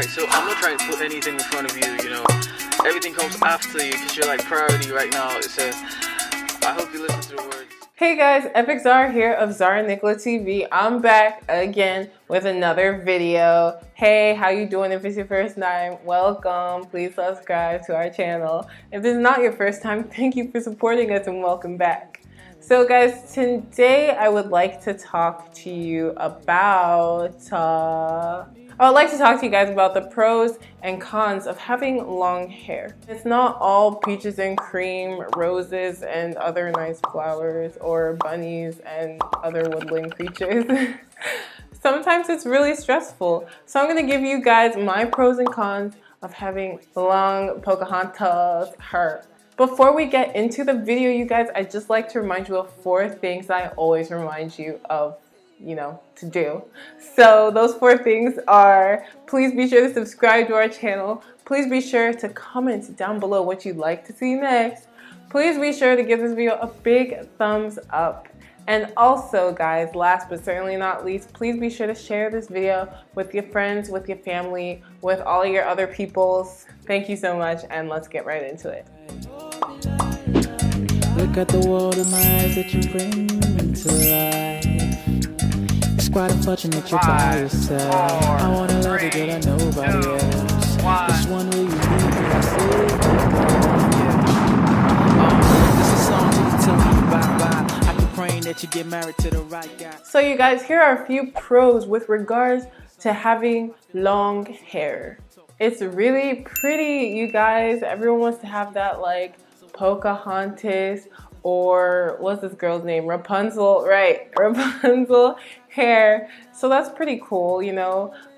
Alright, so I'm not trying to put anything in front of you, you know. Everything comes after you because you're like priority right now. It says, I hope you listen to the words. Hey guys, Epic Zara here of Zara Nicola TV. I'm back again with another video. Hey, how you doing? If it's your first time, welcome. Please subscribe to our channel. If this is not your first time, thank you for supporting us and welcome back. So guys, today I would like to talk to you about I would like to talk to you guys about the pros and cons of having long hair. It's not all peaches and cream, roses and other nice flowers, or bunnies and other woodland creatures. Sometimes it's really stressful. So I'm going to give you guys my pros and cons of having long Pocahontas hair. Before we get into the video, you guys, I'd just like to remind you of 4 things I always remind you of, to do. So those 4 things are, please be sure to subscribe to our channel. Please be sure to comment down below what you'd like to see next. Please be sure to give this video a big thumbs up. And also, guys, last but certainly not least, please be sure to share this video with your friends, with your family, with all your other peoples. Thank you so much, and let's get right into it. Look at the world in my eyes that you bring into life. It's quite unfortunate you're by yourself. I wanna love you, girl, I know nobody else. This one will you leave me? I say this is a song to tell me bye-bye. I keep praying that you get married to the right guy. So you guys, here are a few pros with regards to having long hair. It's really pretty, you guys. Everyone wants to have that like Pocahontas, or what's this girl's name? Rapunzel, right? Rapunzel hair. So that's pretty cool,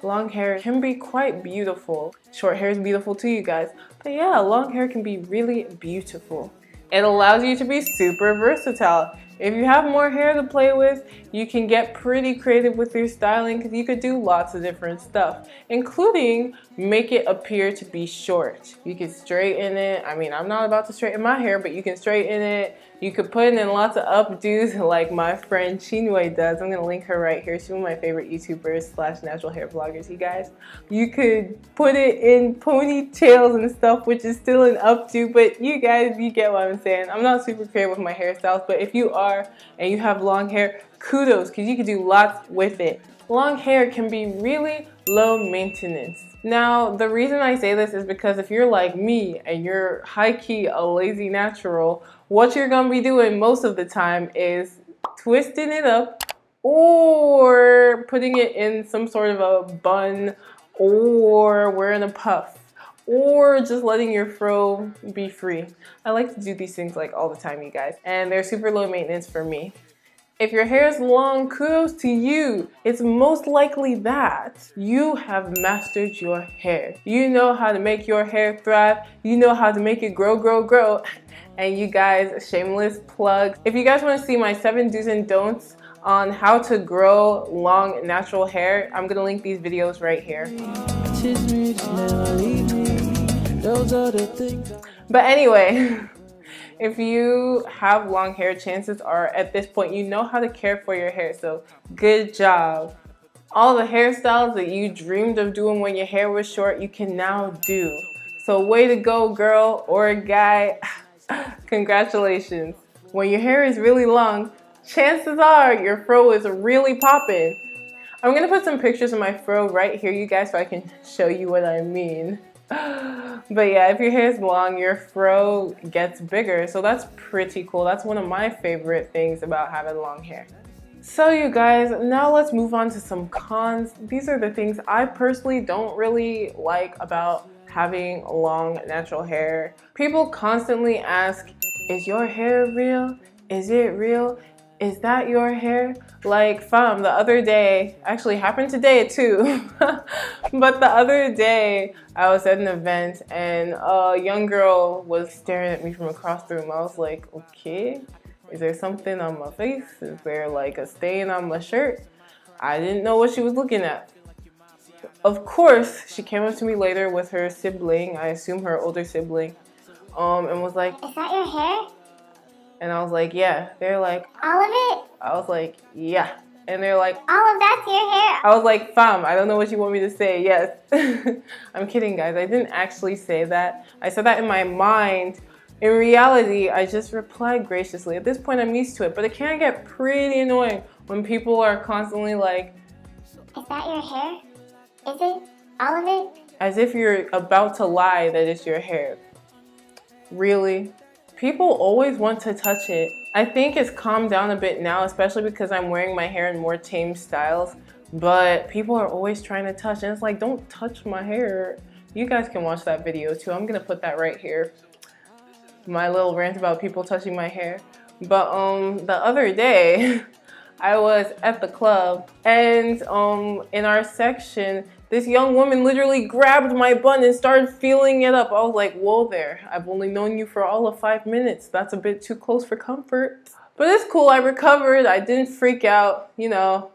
Long hair can be quite beautiful. Short hair is beautiful too, you guys. But yeah, long hair can be really beautiful. It allows you to be super versatile. If you have more hair to play with, you can get pretty creative with your styling because you could do lots of different stuff, including make it appear to be short. You can straighten it. I mean, I'm not about to straighten my hair, but you can straighten it. You could put in lots of updos like my friend Chinwe does. I'm going to link her right here. She's one of my favorite YouTubers / natural hair vloggers, you guys. You could put it in ponytails and stuff, which is still an updo, but you guys, you get what I'm saying. I'm not super creative with my hairstyles, but if you are and you have long hair, kudos, because you can do lots with it. Long hair can be really low maintenance. Now, the reason I say this is because if you're like me and you're high-key a lazy natural, what you're gonna be doing most of the time is twisting it up or putting it in some sort of a bun or wearing a puff or just letting your fro be free. I like to do these things like all the time, you guys, and they're super low maintenance for me. If your hair is long, kudos to you. It's most likely that you have mastered your hair. You know how to make your hair thrive. You know how to make it grow, grow, grow. And you guys, shameless plug. If you guys want to see my 7 do's and don'ts on how to grow long natural hair, I'm gonna link these videos right here. But anyway, if you have long hair, chances are at this point you know how to care for your hair, so good job. All the hairstyles that you dreamed of doing when your hair was short, you can now do. So way to go, girl or guy. Congratulations. When your hair is really long, chances are your fro is really popping. I'm gonna put some pictures of my fro right here, you guys, so I can show you what I mean. But yeah, if your hair is long, your fro gets bigger, so that's pretty cool. That's one of my favorite things about having long hair. So you guys, now let's move on to some cons. These are the things I personally don't really like about having long natural hair. People constantly ask, is your hair real? Is it real? Is that your hair? Like, fam, the other day, actually happened today too, but the other day I was at an event and a young girl was staring at me from across the room. I was like, okay, is there something on my face? Is there like a stain on my shirt? I didn't know what she was looking at. Of course, she came up to me later with her sibling, I assume her older sibling, and was like, is that your hair? And I was like, yeah. They're like, all of it? I was like, yeah. And they're like, all of that's your hair. I was like, fam, I don't know what you want me to say. Yes. I'm kidding, guys. I didn't actually say that. I said that in my mind. In reality, I just replied graciously. At this point, I'm used to it, but it can get pretty annoying when people are constantly like, is that your hair? Is it? All of it? as if you're about to lie that it's your hair. Really? People always want to touch it. I think it's calmed down a bit now, especially because I'm wearing my hair in more tame styles, but people are always trying to touch, and it's like, don't touch my hair. You guys can watch that video too. I'm gonna put that right here. My little rant about people touching my hair. But the other day, I was at the club, and in our section, this young woman literally grabbed my bun and started feeling it up. I was like, whoa there, I've only known you for all of 5 minutes. That's a bit too close for comfort. But it's cool, I recovered. I didn't freak out, you know,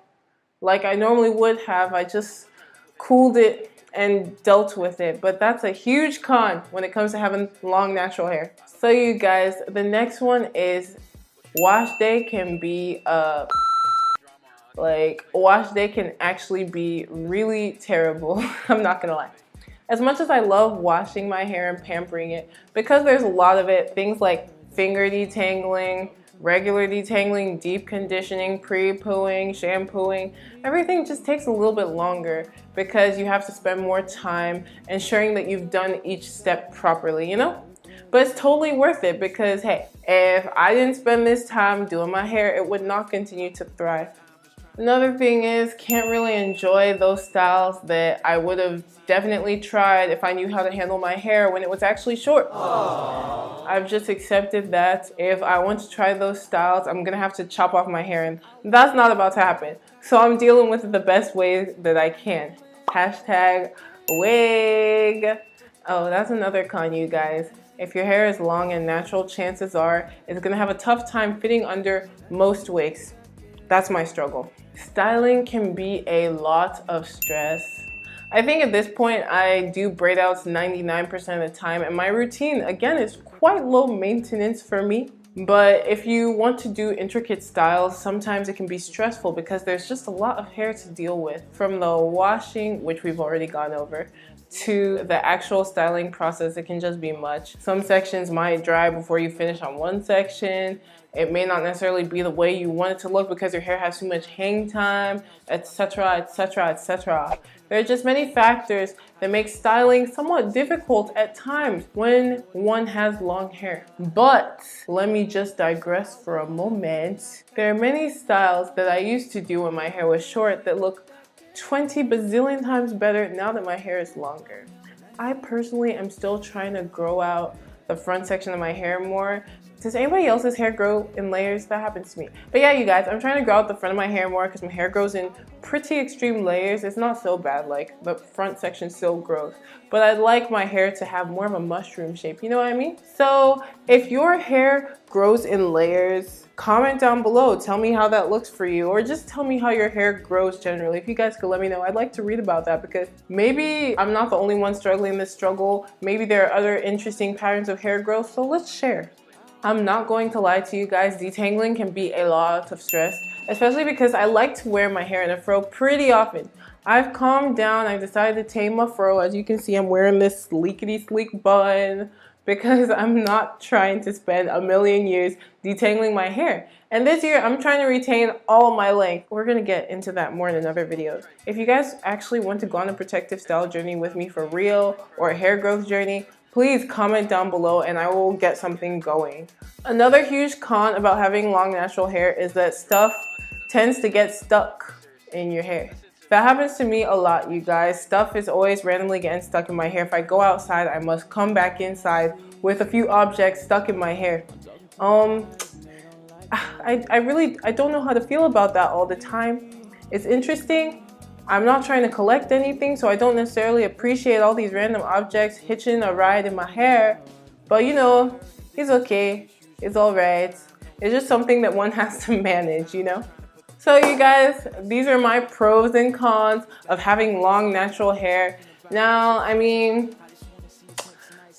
like I normally would have. I just cooled it and dealt with it. But that's a huge con when it comes to having long natural hair. So you guys, the next one is wash day can be wash day can actually be really terrible. I'm not gonna lie. As much as I love washing my hair and pampering it, because there's a lot of it, things like finger detangling, regular detangling, deep conditioning, pre-pooing, shampooing, everything just takes a little bit longer because you have to spend more time ensuring that you've done each step properly, you know? But it's totally worth it because, hey, if I didn't spend this time doing my hair, it would not continue to thrive. Another thing is, can't really enjoy those styles that I would have definitely tried if I knew how to handle my hair when it was actually short. Aww. I've just accepted that if I want to try those styles, I'm gonna have to chop off my hair, and that's not about to happen. So I'm dealing with it the best way that I can. Hashtag wig. Oh, that's another con, you guys. If your hair is long and natural, chances are it's gonna have a tough time fitting under most wigs. That's my struggle. Styling can be a lot of stress. I think at this point I do braid outs 99% of the time, and my routine, again, is quite low maintenance for me. But if you want to do intricate styles, sometimes it can be stressful because there's just a lot of hair to deal with. From the washing, which we've already gone over, to the actual styling process, it can just be much. Some sections might dry before you finish on one section. It may not necessarily be the way you want it to look because your hair has too much hang time, etc., etc., etc. There are just many factors that make styling somewhat difficult at times when one has long hair. But let me just digress for a moment. There are many styles that I used to do when my hair was short that look 20 bazillion times better now that my hair is longer. I personally am still trying to grow out the front section of my hair more. Does anybody else's hair grow in layers? That happens to me. But yeah, you guys, I'm trying to grow out the front of my hair more because my hair grows in pretty extreme layers. It's not so bad, like the front section still grows. But I'd like my hair to have more of a mushroom shape, you know what I mean? So if your hair grows in layers, comment down below. Tell me how that looks for you, or just tell me how your hair grows generally. If you guys could let me know, I'd like to read about that because maybe I'm not the only one struggling this struggle. Maybe there are other interesting patterns of hair growth, so let's share. I'm not going to lie to you guys, detangling can be a lot of stress, especially because I like to wear my hair in a fro pretty often. I've calmed down, I've decided to tame my fro. As you can see, I'm wearing this sleekity sleek bun because I'm not trying to spend a million years detangling my hair. And this year, I'm trying to retain all of my length. We're gonna get into that more in another video. If you guys actually want to go on a protective style journey with me for real, or a hair growth journey, please comment down below and I will get something going. Another huge con about having long natural hair is that stuff tends to get stuck in your hair. That happens to me a lot, you guys. Stuff is always randomly getting stuck in my hair. If I go outside, I must come back inside with a few objects stuck in my hair. I don't know how to feel about that all the time. It's interesting. I'm not trying to collect anything, so I don't necessarily appreciate all these random objects hitching a ride in my hair. But you know, it's okay. It's alright. It's just something that one has to manage, you know? So you guys, these are my pros and cons of having long natural hair. Now, I mean,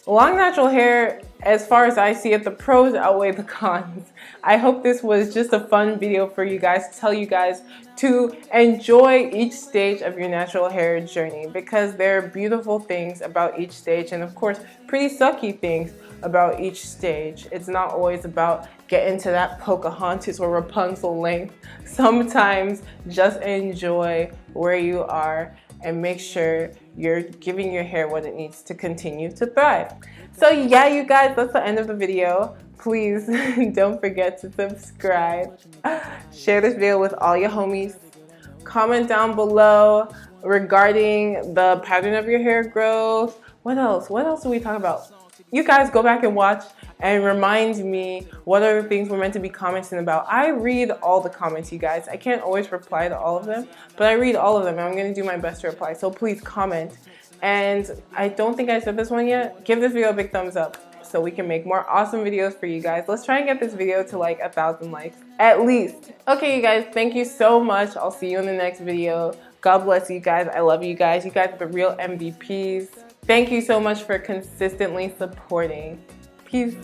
long natural hair as far as I see it, the pros outweigh the cons. I hope this was just a fun video for you guys to tell you guys to enjoy each stage of your natural hair journey, because there are beautiful things about each stage and of course pretty sucky things about each stage. It's not always about getting to that Pocahontas or Rapunzel length. Sometimes just enjoy where you are and make sure you're giving your hair what it needs to continue to thrive. So yeah, you guys, that's the end of the video. Please don't forget to subscribe. Share this video with all your homies. Comment down below regarding the pattern of your hair growth. What else? What else do we talk about? You guys go back and watch and remind me what other things we're meant to be commenting about. I read all the comments, you guys. I can't always reply to all of them, but I read all of them and I'm gonna do my best to reply. So please comment. And I don't think I said this one yet. Give this video a big thumbs up so we can make more awesome videos for you guys. Let's try and get this video to like 1,000 likes, at least. Okay, you guys, thank you so much. I'll see you in the next video. God bless you guys. I love you guys. You guys are the real MVPs. Thank you so much for consistently supporting. Peace.